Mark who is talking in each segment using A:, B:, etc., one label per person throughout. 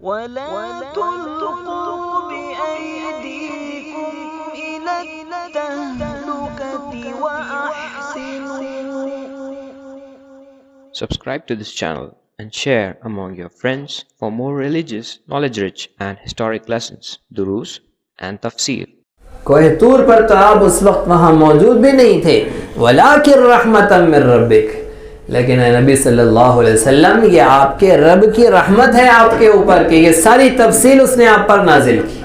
A: ولا تلقوا بأيديكم إلى التهلكة وأحسنوا.
B: Subscribe to this channel and share among your friends for more religious, knowledge-rich and historic lessons, durus and tafsir.
C: کوہ طور پر تو آپ اس وقت وہاں موجود بھی نہیں تھے، وَلَٰكِن رَحْمَةً مِّن رَبِّكَ، لیکن اے نبی صلی اللہ علیہ وسلم یہ آپ کے رب کی رحمت ہے آپ کے اوپر کہ یہ ساری تفصیل اس نے آپ پر نازل کی،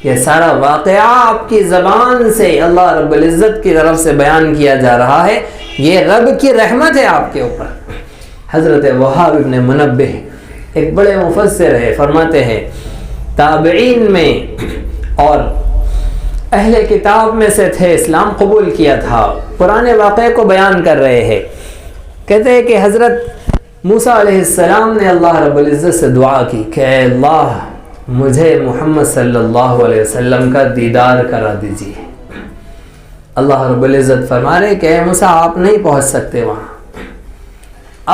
C: یہ سارا واقعہ آپ کی زبان سے اللہ رب العزت کی طرف سے بیان کیا جا رہا ہے، یہ رب کی رحمت ہے آپ کے اوپر۔ حضرت وہاب ابن منبہ ایک بڑے مفسر ہے، فرماتے ہیں تابعین میں اور اہل کتاب میں سے تھے، اسلام قبول کیا تھا، پرانے واقعے کو بیان کر رہے ہیں۔ کہتے ہیں کہ حضرت موسیٰ علیہ السلام نے اللہ رب العزت سے دعا کی کہ اے اللہ مجھے محمد صلی اللہ علیہ وسلم کا دیدار کرا دیجیے۔ اللہ رب العزت فرما رہے کہ اے موسیٰ آپ نہیں پہنچ سکتے وہاں،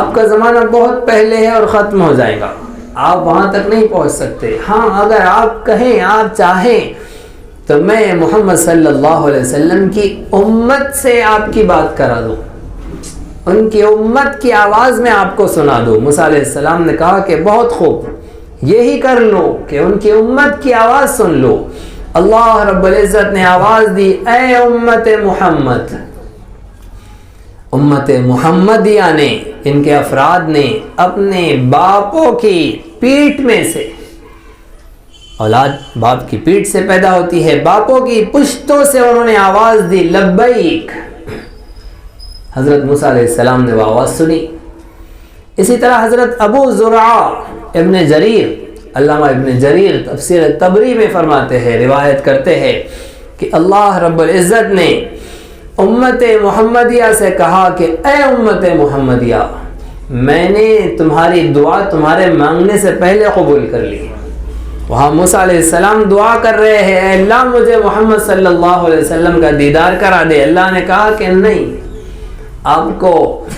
C: آپ کا زمانہ بہت پہلے ہے اور ختم ہو جائے گا، آپ وہاں تک نہیں پہنچ سکتے۔ ہاں اگر آپ کہیں، آپ چاہیں تو میں محمد صلی اللہ علیہ وسلم کی امت سے آپ کی بات کرا دوں، ان کی امت کی آواز میں آپ کو سنا دوں۔ موسیٰ علیہ السلام نے کہا کہ بہت خوب، یہی کر لو کہ ان کی امت کی آواز سن لو۔ اللہ رب العزت نے آواز دی، اے امت محمد، امت محمدیہ نے، ان کے افراد نے اپنے باپوں کی پیٹھ میں سے، اولاد باپ کی پیٹھ سے پیدا ہوتی ہے، باپوں کی پشتوں سے انہوں نے آواز دی لبیک۔ حضرت موسیٰ علیہ السلام نے وہ آواز سنی۔ اسی طرح حضرت ابو زرعہ ابن جریر، علامہ ابن جریر تفسیر طبری میں فرماتے ہیں، روایت کرتے ہیں کہ اللہ رب العزت نے امت محمدیہ سے کہا کہ اے امت محمدیہ میں نے تمہاری دعا تمہارے مانگنے سے پہلے قبول کر لی۔ وہاں موسیٰ علیہ السلام دعا کر رہے ہیں، اے اللہ مجھے محمد صلی اللہ علیہ وسلم کا دیدار کرا دے۔ اللہ نے کہا کہ نہیں، آپ کو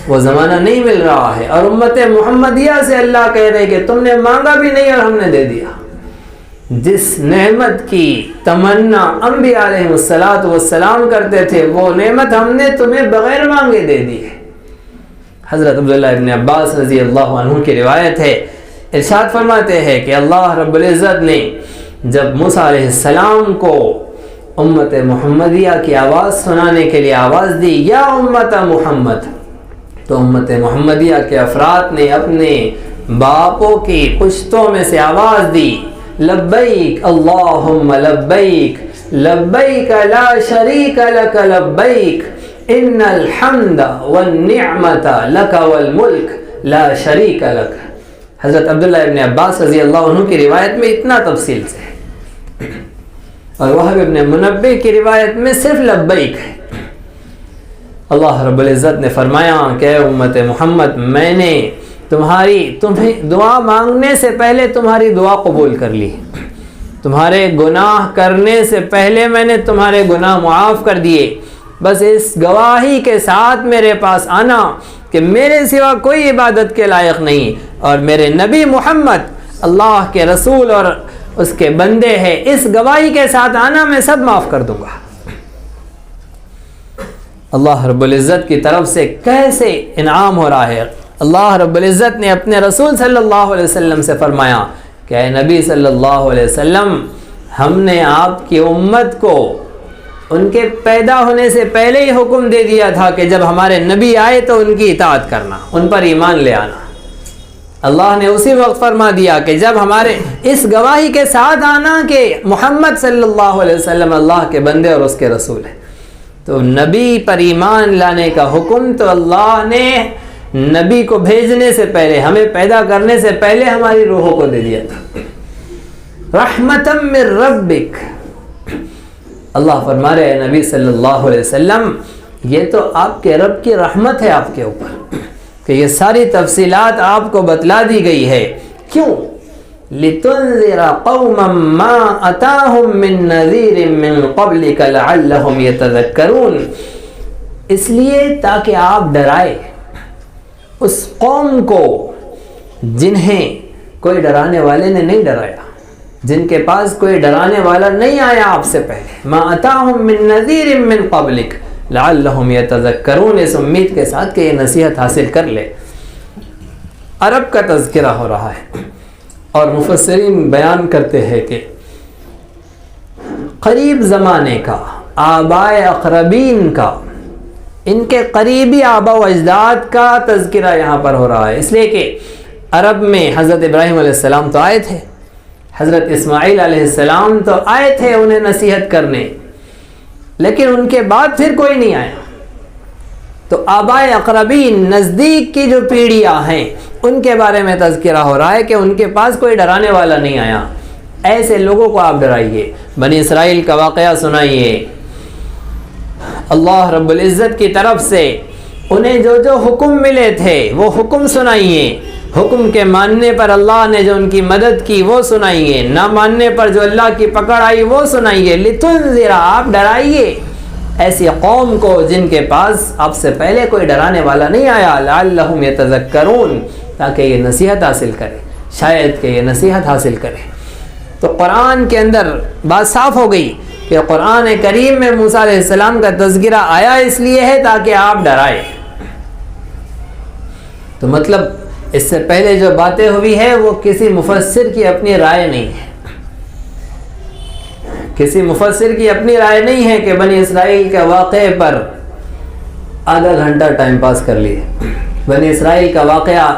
C: وہ زمانہ نہیں مل رہا ہے، اور امت محمدیہ سے اللہ کہہ رہے کہ تم نے مانگا بھی نہیں اور ہم نے دے دیا۔ جس نعمت کی تمنا انبیاء علیہ السلام کرتے تھے وہ نعمت ہم نے تمہیں بغیر مانگے دے دی ہے۔ حضرت عبداللہ ابن عباس رضی اللہ عنہ کی روایت ہے، ارشاد فرماتے ہیں کہ اللہ رب العزت نے جب موسیٰ علیہ السلام کو امت محمدیہ کی آواز سنانے کے لیے آواز دی، یا امت محمد، تو امت محمدیہ کے افراد نے اپنے باپوں کی پشتوں میں سے آواز دی، لبیک اللہم لبیک لبیک لا شریک لک لبیک ان الحمد والنعمت لک والملک لا شریک لک۔ حضرت عبداللہ ابن عباس رضی اللہ عنہ کی روایت میں اتنا تفصیل سے ہے، اور وہب ابن منبہ کی روایت میں صرف لبیک ہے۔ اللہ رب العزت نے فرمایا کہ اے امت محمد میں نے تمہیں دعا مانگنے سے پہلے تمہاری دعا قبول کر لی، تمہارے گناہ کرنے سے پہلے میں نے تمہارے گناہ معاف کر دیے، بس اس گواہی کے ساتھ میرے پاس آنا کہ میرے سوا کوئی عبادت کے لائق نہیں، اور میرے نبی محمد اللہ کے رسول اور اس کے بندے ہیں، اس گواہی کے ساتھ آنا، میں سب معاف کر دوں گا۔ اللہ رب العزت کی طرف سے کیسے انعام ہو رہا ہے۔ اللہ رب العزت نے اپنے رسول صلی اللہ علیہ وسلم سے فرمایا کہ اے نبی صلی اللہ علیہ وسلم ہم نے آپ کی امت کو ان کے پیدا ہونے سے پہلے ہی حکم دے دیا تھا کہ جب ہمارے نبی آئے تو ان کی اطاعت کرنا، ان پر ایمان لے آنا۔ اللہ نے اسی وقت فرما دیا کہ جب ہمارے اس گواہی کے ساتھ آنا کہ محمد صلی اللہ علیہ وسلم اللہ کے بندے اور اس کے رسول ہیں، تو نبی پر ایمان لانے کا حکم تو اللہ نے نبی کو بھیجنے سے پہلے، ہمیں پیدا کرنے سے پہلے ہماری روحوں کو دے دیا تھا۔ رحمتم من ربک، اللہ فرما رہے ہیں نبی صلی اللہ علیہ وسلم یہ تو آپ کے رب کی رحمت ہے آپ کے اوپر کہ یہ ساری تفصیلات آپ کو بتلا دی گئی ہے۔ کیوں؟ لِتُنذِرَ قَوْمًا مَا أَتَاهُم مِّن نَّذِيرٍ مِّن قَبْلِكَ لَعَلَّهُمْ يَتَذَكَّرُونَ، اس لیے تاکہ آپ ڈرائے اس قوم کو جنہیں کوئی ڈرانے والے نے نہیں ڈرایا، جن کے پاس کوئی ڈرانے والا نہیں آیا آپ سے پہلے، ما اتاہم من نذیر من قبلک لعلہم یتذکرون، اس امید کے ساتھ کہ یہ نصیحت حاصل کر لے۔ عرب کا تذکرہ ہو رہا ہے، اور مفسرین بیان کرتے ہیں کہ قریب زمانے کا، آبائے اقربین کا، ان کے قریبی آبا و اجداد کا تذکرہ یہاں پر ہو رہا ہے، اس لیے کہ عرب میں حضرت ابراہیم علیہ السلام تو آئے تھے، حضرت اسماعیل علیہ السلام تو آئے تھے انہیں نصیحت کرنے، لیکن ان کے بعد پھر کوئی نہیں آیا۔ تو آبائے اقربین، نزدیک کی جو پیڑھیاں ہیں، ان کے بارے میں تذکرہ ہو رہا ہے کہ ان کے پاس کوئی ڈرانے والا نہیں آیا، ایسے لوگوں کو آپ ڈرائیے، بنی اسرائیل کا واقعہ سنائیے، اللہ رب العزت کی طرف سے انہیں جو جو حکم ملے تھے وہ حکم سنائیے، حکم کے ماننے پر اللہ نے جو ان کی مدد کی وہ سنائیے، نہ ماننے پر جو اللہ کی پکڑ آئی وہ سنائیے، لتنذر، آپ ڈرائیے ایسی قوم کو جن کے پاس آپ سے پہلے کوئی ڈرانے والا نہیں آیا، لعلہم یتذکرون، تاکہ یہ نصیحت حاصل کرے، شاید کہ یہ نصیحت حاصل کرے۔ تو قرآن کے اندر بات صاف ہو گئی کہ قرآن کریم میں موسیٰ علیہ السلام کا تذکرہ آیا اس لیے ہے تاکہ آپ ڈرائے۔ تو مطلب اس سے پہلے جو باتیں ہوئی ہے وہ کسی مفسر کی اپنی رائے نہیں ہے، کسی مفسر کی اپنی رائے نہیں ہے کہ بنی اسرائیل کے واقعے پر آدھا گھنٹہ ٹائم پاس کر لیے، بنی اسرائیل کا واقعہ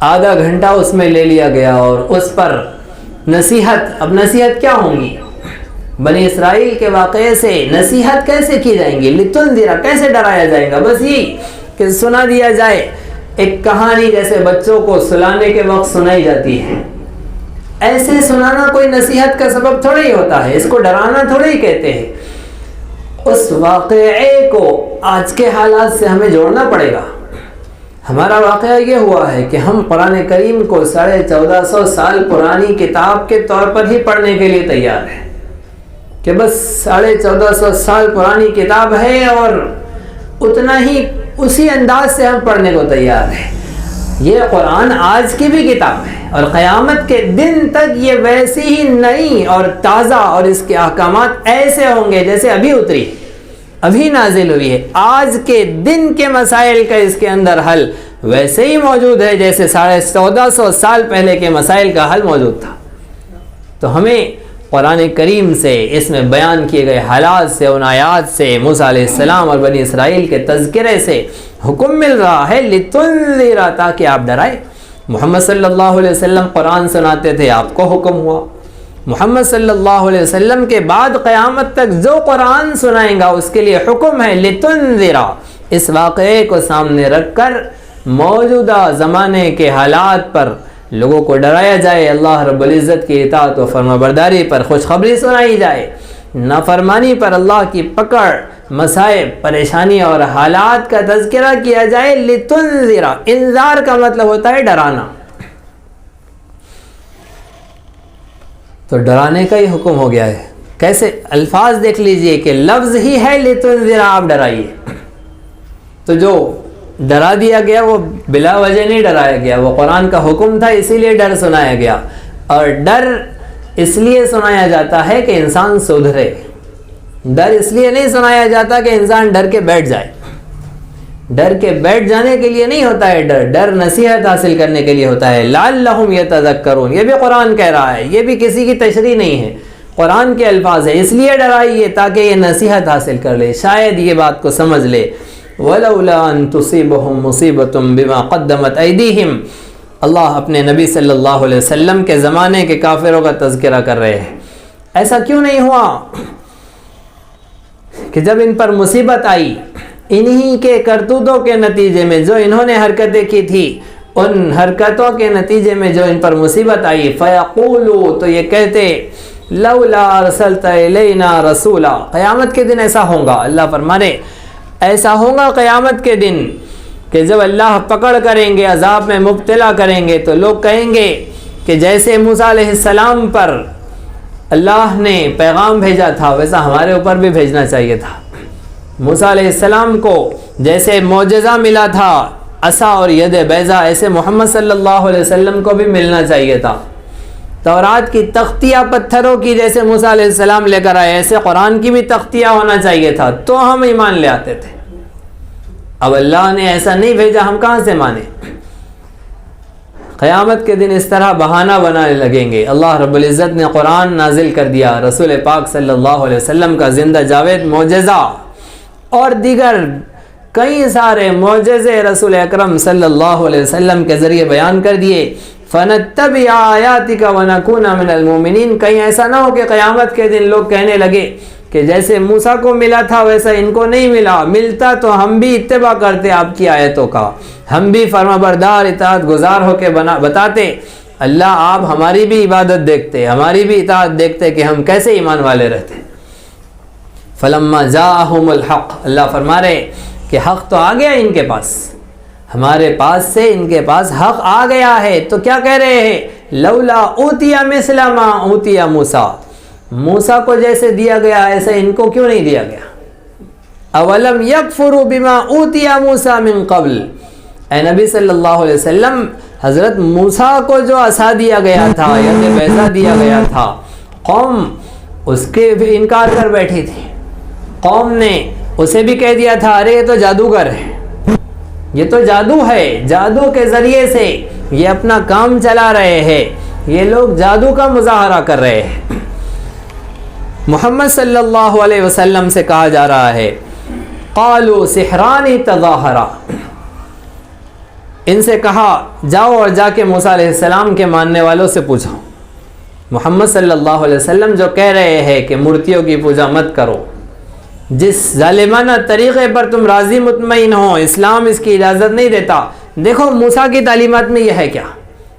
C: آدھا گھنٹہ اس میں لے لیا گیا اور اس پر نصیحت، اب نصیحت کیا ہوں گی؟ بنی اسرائیل کے واقعے سے نصیحت کیسے کی جائیں گی؟ لتنذر، کیسے ڈرایا جائے گا؟ بس یہ کہ سنا دیا جائے، ایک کہانی جیسے بچوں کو سلانے کے وقت سنائی جاتی ہے، ایسے سنانا کوئی نصیحت کا سبب تھوڑی ہی ہوتا ہے، اس کو ڈرانا تھوڑی ہی کہتے ہیں۔ اس واقعے کو آج کے حالات سے ہمیں جوڑنا پڑے گا۔ ہمارا واقعہ یہ ہوا ہے کہ ہم قرآن کریم کو 1450 سال پرانی کتاب کے طور پر ہی پڑھنے کے لیے تیار ہیں، کہ بس 1450 سال پرانی کتاب ہے اور اتنا ہی اسی انداز سے ہم پڑھنے کو تیار ہیں۔ یہ قرآن آج کی بھی کتاب ہے اور قیامت کے دن تک یہ ویسی ہی نئی اور تازہ، اور اس کے احکامات ایسے ہوں گے جیسے ابھی اتری، ابھی نازل ہوئی ہے۔ آج کے دن کے مسائل کا اس کے اندر حل ویسے ہی موجود ہے جیسے 1450 سال پہلے کے مسائل کا حل موجود تھا۔ تو ہمیں قرآن کریم سے، اس میں بیان کیے گئے حالات سے، ان آیات سے، موسیٰ علیہ السلام اور بنی اسرائیل کے تذکرے سے حکم مل رہا ہے، لتنذر، تاکہ آپ ڈرائے۔ محمد صلی اللہ علیہ وسلم قرآن سناتے تھے، آپ کو حکم ہوا۔ محمد صلی اللہ علیہ وسلم کے بعد قیامت تک جو قرآن سنائیں گا اس کے لیے حکم ہے لتنذر، اس واقعے کو سامنے رکھ کر موجودہ زمانے کے حالات پر لوگوں کو ڈرایا جائے، اللہ رب العزت کی اطاعت و فرمانبرداری پر خوشخبری سنائی جائے، نافرمانی پر اللہ کی پکڑ، مصائب، پریشانی اور حالات کا تذکرہ کیا جائے۔ لتنذر، انذار کا مطلب ہوتا ہے ڈرانا، تو ڈرانے کا ہی حکم ہو گیا ہے۔ کیسے الفاظ دیکھ لیجئے کہ لفظ ہی ہے لتنذر، آپ ڈرائیے۔ تو جو ڈرا دیا گیا وہ بلا وجہ نہیں ڈرایا گیا، وہ قرآن کا حکم تھا، اسی لیے ڈر سنایا گیا۔ اور ڈر اس لیے سنایا جاتا ہے کہ انسان سدھرے، ڈر اس لیے نہیں سنایا جاتا کہ انسان ڈر کے بیٹھ جائے، ڈر کے بیٹھ جانے کے لیے نہیں ہوتا ہے ڈر نصیحت حاصل کرنے کے لیے ہوتا ہے۔ لعلہم یتذکرون، یہ بھی قرآن کہہ رہا ہے، یہ بھی کسی کی تشریح نہیں ہے، قرآن کے الفاظ ہیں، اس لیے ڈرائیے تاکہ یہ نصیحت حاصل کر لے، شاید یہ بات کو سمجھ لے۔ وَلَوْلَا أَن تُصِيبَهُم مُّصِيبَةٌ بِمَا قَدَّمَتْ أَيْدِيهِمْ، اللہ اپنے نبی صلی اللہ علیہ وسلم کے زمانے کے کافروں کا تذکرہ کر رہے ہیں۔ ایسا کیوں نہیں ہوا کہ جب ان پر مصیبت آئی، انہی کے کرتوتوں کے نتیجے میں، جو انہوں نے حرکتیں کی تھی، ان حرکتوں کے نتیجے میں جو ان پر مصیبت آئی، فَيَقُولُوا، تو یہ کہتے، لَوْلَا أَرْسَلْتَ إِلَيْنَا رَسُولًا، قیامت کے دن ایسا ہوگا، اللہ فرمانے ایسا ہوگا قیامت کے دن کہ جب اللہ پکڑ کریں گے، عذاب میں مبتلا کریں گے، تو لوگ کہیں گے کہ جیسے موسیٰ علیہ السلام پر اللہ نے پیغام بھیجا تھا ویسا ہمارے اوپر بھی بھیجنا چاہیے تھا۔ موسیٰ علیہ السلام کو جیسے معجزہ ملا تھا عصا اور ید بیضا ایسے محمد صلی اللہ علیہ وسلم کو بھی ملنا چاہیے تھا. تورات کی تختیاں پتھروں کی جیسے موسیٰ علیہ السلام لے کر آئے، ایسے قرآن کی بھی تختیاں ہونا چاہیے تھا تو ہم ایمان لے آتے تھے. اب اللہ نے ایسا نہیں بھیجا، ہم کہاں سے مانیں؟ قیامت کے دن اس طرح بہانہ بنانے لگیں گے. اللہ رب العزت نے قرآن نازل کر دیا، رسول پاک صلی اللہ علیہ وسلم کا زندہ جاوید معجزہ اور دیگر کئی سارے معجزے رسول اکرم صلی اللہ علیہ وسلم کے ذریعے بیان کر دیے. فَنَتَّبِعَ آيَاتِكَ وَنَكُونَ مِنَ الْمُؤْمِنِينَ. کہیں ایسا نہ ہو کہ قیامت کے دن لوگ کہنے لگے کہ جیسے موسیٰ کو ملا تھا ویسا ان کو نہیں ملا، ملتا تو ہم بھی اتباع کرتے آپ کی آیتوں کا، ہم بھی فرما بردار اطاعت گزار ہو کے بتاتے. اللہ آپ ہماری بھی عبادت دیکھتے، ہماری بھی اطاعت دیکھتے کہ ہم کیسے ایمان والے رہتے. فَلَمَّا جَاءَهُمُ الْحَقُّ. اللہ فرما رہے کہ حق تو آ گیا ان کے پاس، ہمارے پاس سے ان کے پاس حق آ گیا ہے. تو کیا کہہ رہے ہیں؟ لولا اوتیا مثل ما اوتیا موسیٰ. موسیٰ کو جیسے دیا گیا ایسے ان کو کیوں نہیں دیا گیا؟ اولم یکفروا بما اوتیا موسیٰ من قبل. اے نبی صلی اللہ علیہ وسلم، حضرت موسیٰ کو جو عصا دیا گیا تھا یا بیضا دیا گیا تھا، قوم اس کے بھی انکار کر بیٹھی تھی. قوم نے اسے بھی کہہ دیا تھا ارے یہ تو جادوگر ہے، یہ تو جادو ہے، جادو کے ذریعے سے یہ اپنا کام چلا رہے ہیں، یہ لوگ جادو کا مظاہرہ کر رہے ہیں. محمد صلی اللہ علیہ وسلم سے کہا جا رہا ہے قالوا سحران تظاہرا. ان سے کہا جاؤ اور جا کے موسیٰ علیہ السلام کے ماننے والوں سے پوچھو. محمد صلی اللہ علیہ وسلم جو کہہ رہے ہیں کہ مورتیوں کی پوجا مت کرو، جس ظالمانہ طریقے پر تم راضی مطمئن ہو، اسلام اس کی اجازت نہیں دیتا. دیکھو موسیٰ کی تعلیمات میں یہ ہے کیا؟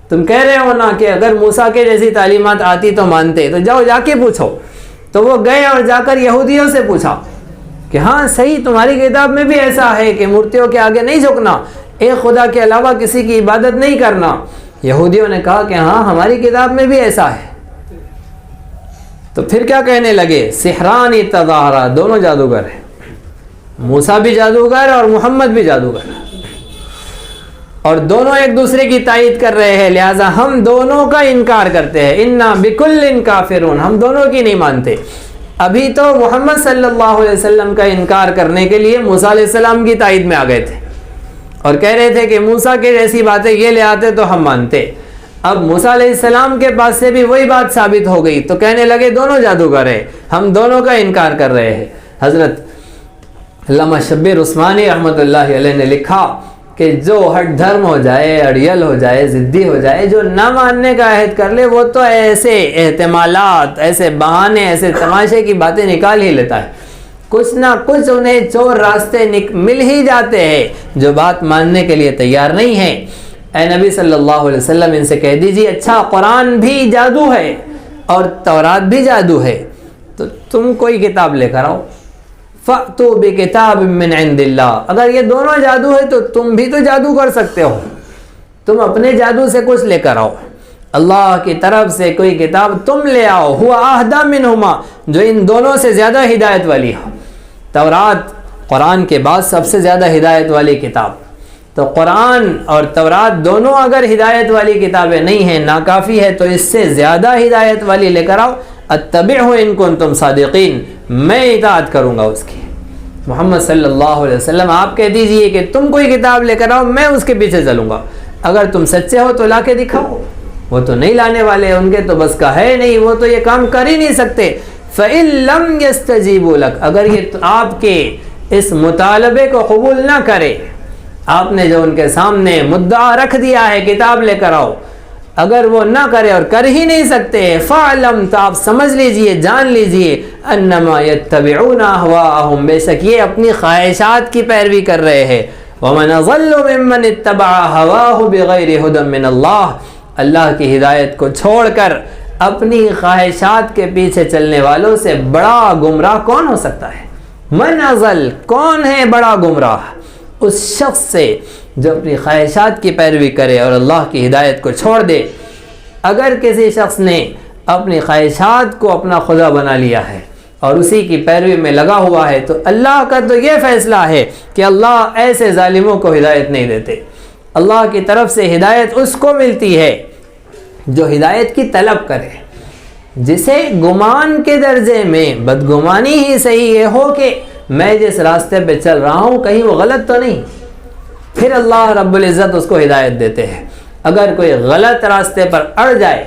C: تم کہہ رہے ہو نا کہ اگر موسیٰ کے جیسی تعلیمات آتی تو مانتے، تو جاؤ جا کے پوچھو. تو وہ گئے اور جا کر یہودیوں سے پوچھا کہ ہاں صحیح تمہاری کتاب میں بھی ایسا ہے کہ مورتیوں کے آگے نہیں جھکنا، ایک خدا کے علاوہ کسی کی عبادت نہیں کرنا. یہودیوں نے کہا کہ ہاں ہماری کتاب میں بھی ایسا ہے. تو پھر کیا کہنے لگے؟ سحران تظاہرا. دونوں جادوگر ہیں، موسیٰ بھی جادوگر اور محمد بھی جادوگر، اور دونوں ایک دوسرے کی تائید کر رہے ہیں، لہٰذا ہم دونوں کا انکار کرتے ہیں. انا بکل کافرون. ہم دونوں کی نہیں مانتے. ابھی تو محمد صلی اللہ علیہ وسلم کا انکار کرنے کے لیے موسیٰ علیہ السلام کی تائید میں آ گئے تھے اور کہہ رہے تھے کہ موسیٰ کے جیسی باتیں یہ لے آتے تو ہم مانتے. اب موسیٰ علیہ السلام کے پاس سے بھی وہی بات ثابت ہو گئی تو کہنے لگے دونوں جادوگر ہیں، ہم دونوں کا انکار کر رہے ہیں. حضرت علامہ شبیر عثمانی رحمۃ اللہ علیہ نے لکھا کہ جو ہٹ دھرم ہو جائے، اڑیل ہو جائے، ضدی ہو جائے، جو نہ ماننے کا عہد کر لے، وہ تو ایسے احتمالات، ایسے بہانے، ایسے تماشے کی باتیں نکال ہی لیتا ہے. کچھ نہ کچھ انہیں چور راستے مل ہی جاتے ہیں جو بات ماننے کے لیے تیار نہیں ہیں. اے نبی صلی اللہ علیہ وسلم ان سے کہہ دیجیے اچھا قرآن بھی جادو ہے اور تورات بھی جادو ہے، تو تم کوئی کتاب لے کر آؤ. فَأْتُوا بِكِتَابٍ مِّنْ عِنْدِ اللَّهِ. اگر یہ دونوں جادو ہے تو تم بھی تو جادو کر سکتے ہو، تم اپنے جادو سے کچھ لے کر آؤ، اللہ کی طرف سے کوئی کتاب تم لے آؤ. هُوَ أَهْدَىٰ مِنْهُمَا. جو ان دونوں سے زیادہ ہدایت والی ہو. تورات قرآن کے بعد سب سے زیادہ ہدایت والی کتاب، تو قرآن اور تورات دونوں اگر ہدایت والی کتابیں نہیں ہیں، ناکافی ہے، تو اس سے زیادہ ہدایت والی لے کر آؤ. اتبعہ ان کنتم صادقین. میں اطاعت کروں گا اس کی. محمد صلی اللہ علیہ وسلم آپ کہہ دیجئے کہ تم کوئی کتاب لے کر آؤ، میں اس کے پیچھے چلوں گا. اگر تم سچے ہو تو لا کے دکھاؤ. وہ تو نہیں لانے والے، ان کے تو بس کا ہے نہیں، وہ تو یہ کام کر ہی نہیں سکتے. فَإِن لَمْ يَسْتَجِيبُوا لَكَ. اگر یہ آپ کے اس مطالبے کو قبول نہ کرے، آپ نے جو ان کے سامنے مدعا رکھ دیا ہے کتاب لے کر آؤ، اگر وہ نہ کرے اور کر ہی نہیں سکتے، فَعْلَمْ. تو آپ سمجھ لیجئے، جان لیجئے، أَنَّمَا يَتَّبِعُونَ أَهْوَاءَهُمْ. بے شک یہ اپنی خواہشات کی پیروی کر رہے ہیں. وَمَنْ أَضَلُّ مِمَّنِ اتَّبَعَ هَوَاهُ بِغَيْرِ هُدًى مِّنَ اللَّهِ. اللہ کی ہدایت کو چھوڑ کر اپنی خواہشات کے پیچھے چلنے والوں سے بڑا گمراہ کون ہو سکتا ہے؟ من اضل. کون ہے بڑا گمراہ؟ اس شخص سے جو اپنی خواہشات کی پیروی کرے اور اللہ کی ہدایت کو چھوڑ دے. اگر کسی شخص نے اپنی خواہشات کو اپنا خدا بنا لیا ہے اور اسی کی پیروی میں لگا ہوا ہے، تو اللہ کا تو یہ فیصلہ ہے کہ اللہ ایسے ظالموں کو ہدایت نہیں دیتے. اللہ کی طرف سے ہدایت اس کو ملتی ہے جو ہدایت کی طلب کرے، جسے گمان کے درجے میں بدگمانی ہی صحیح ہے ہو کہ میں جس راستے پہ چل رہا ہوں کہیں وہ غلط تو نہیں، پھر اللہ رب العزت اس کو ہدایت دیتے ہیں۔ اگر کوئی غلط راستے پر اڑ جائے،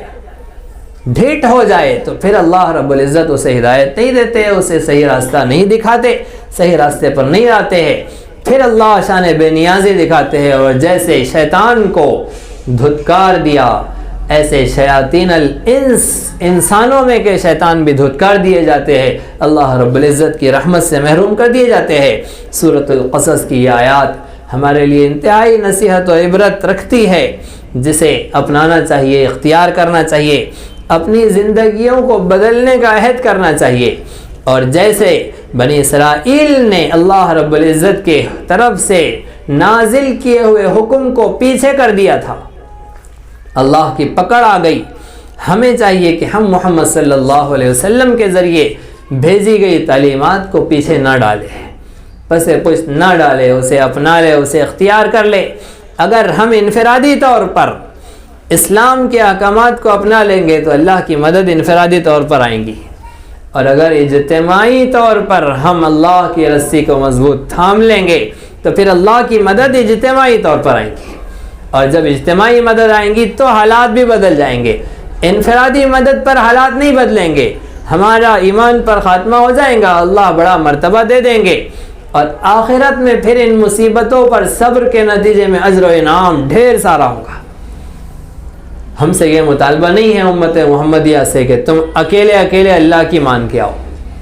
C: ڈھیٹ ہو جائے، تو پھر اللہ رب العزت اسے ہدایت نہیں دیتے، اسے صحیح راستہ نہیں دکھاتے، صحیح راستے پر نہیں آتے ہیں، پھر اللہ شان بے نیازی دکھاتے ہیں، اور جیسے شیطان کو دھتکار دیا ایسے شیاطین الانس، انسانوں میں کے شیطان بھی دھتکار دیے جاتے ہیں، اللہ رب العزت کی رحمت سے محروم کر دیے جاتے ہیں۔ سورۃ القصص کی یہ آیات ہمارے لیے انتہائی نصیحت و عبرت رکھتی ہے، جسے اپنانا چاہیے، اختیار کرنا چاہیے، اپنی زندگیوں کو بدلنے کا عہد کرنا چاہیے۔ اور جیسے بنی اسرائیل نے اللہ رب العزت کے طرف سے نازل کیے ہوئے حکم کو پیچھے کر دیا تھا، اللہ کی پکڑ آ گئی، ہمیں چاہیے کہ ہم محمد صلی اللہ علیہ وسلم کے ذریعے بھیجی گئی تعلیمات کو پیچھے نہ ڈالیں، پس پشت نہ ڈالے، اسے اپنا لے، اسے اختیار کر لے۔ اگر ہم انفرادی طور پر اسلام کے احکامات کو اپنا لیں گے تو اللہ کی مدد انفرادی طور پر آئیں گی، اور اگر اجتماعی طور پر ہم اللہ کی رسی کو مضبوط تھام لیں گے تو پھر اللہ کی مدد اجتماعی طور پر آئیں گی، اور جب اجتماعی مدد آئیں گی تو حالات بھی بدل جائیں گے۔ انفرادی مدد پر حالات نہیں بدلیں گے، ہمارا ایمان پر خاتمہ ہو جائے گا، اللہ بڑا مرتبہ دے دیں گے، اور آخرت میں پھر ان مصیبتوں پر صبر کے نتیجے میں اجر و انعام ڈھیر سارا ہوگا۔ ہم سے یہ مطالبہ نہیں ہے امت محمدیہ سے کہ تم اکیلے اللہ کی مان کے آؤ،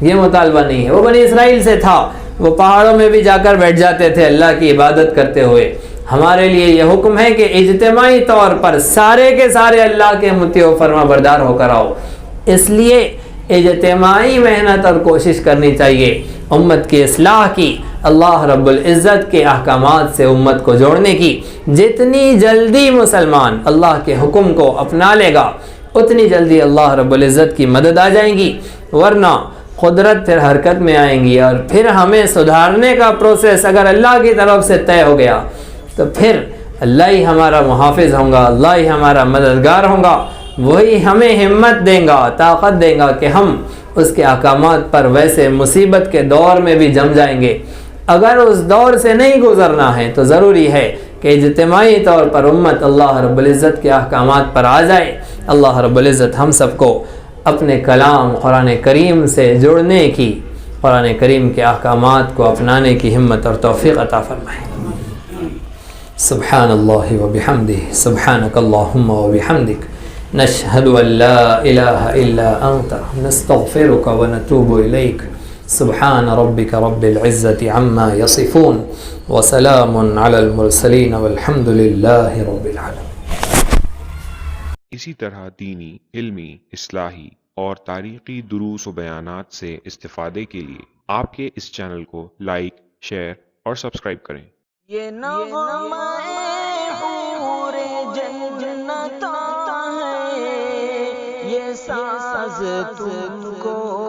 C: یہ مطالبہ نہیں ہے، وہ بنی اسرائیل سے تھا، وہ پہاڑوں میں بھی جا کر بیٹھ جاتے تھے اللہ کی عبادت کرتے ہوئے۔ ہمارے لیے یہ حکم ہے کہ اجتماعی طور پر سارے کے سارے اللہ کے مطیع و فرما بردار ہو کر آؤ، اس لیے اجتماعی محنت اور کوشش کرنی چاہیے امت کی اصلاح کی، اللہ رب العزت کے احکامات سے امت کو جوڑنے کی۔ جتنی جلدی مسلمان اللہ کے حکم کو اپنا لے گا اتنی جلدی اللہ رب العزت کی مدد آ جائیں گی، ورنہ قدرت پھر حرکت میں آئیں گی، اور پھر ہمیں سدھارنے کا پروسیس اگر اللہ کی طرف سے طے ہو گیا تو پھر اللہ ہی ہمارا محافظ ہوں گا، اللہ ہی ہمارا مددگار ہوں گا، وہی ہمیں ہمت دیں گا، طاقت دیں گا کہ ہم اس کے احکامات پر ویسے مصیبت کے دور میں بھی جم جائیں گے۔ اگر اس دور سے نہیں گزرنا ہے تو ضروری ہے کہ اجتماعی طور پر امت اللہ رب العزت کے احکامات پر آ جائے۔ اللہ رب العزت ہم سب کو اپنے کلام قرآن کریم سے جڑنے کی، قرآن کریم کے احکامات کو اپنانے کی ہمت اور توفیق عطا فرمائے۔ سبحان اللہ وبحمدہ، سبحانک اللہم وبحمدک، نشہد ان لا الہ الا انت، نستغفرک ونتوب الیک۔ سبحان ربک رب العزت عما یصفون، وسلام علی المرسلین، والحمد للہ رب العالمین۔
D: اسی طرح دینی، علمی، اصلاحی اور تاریخی دروس و بیانات سے استفادے کے لیے آپ کے اس چینل کو لائک، شیئر اور سبسکرائب کریں۔
A: یہ نغمہ حور جنت ہے، یہ ساز تم کو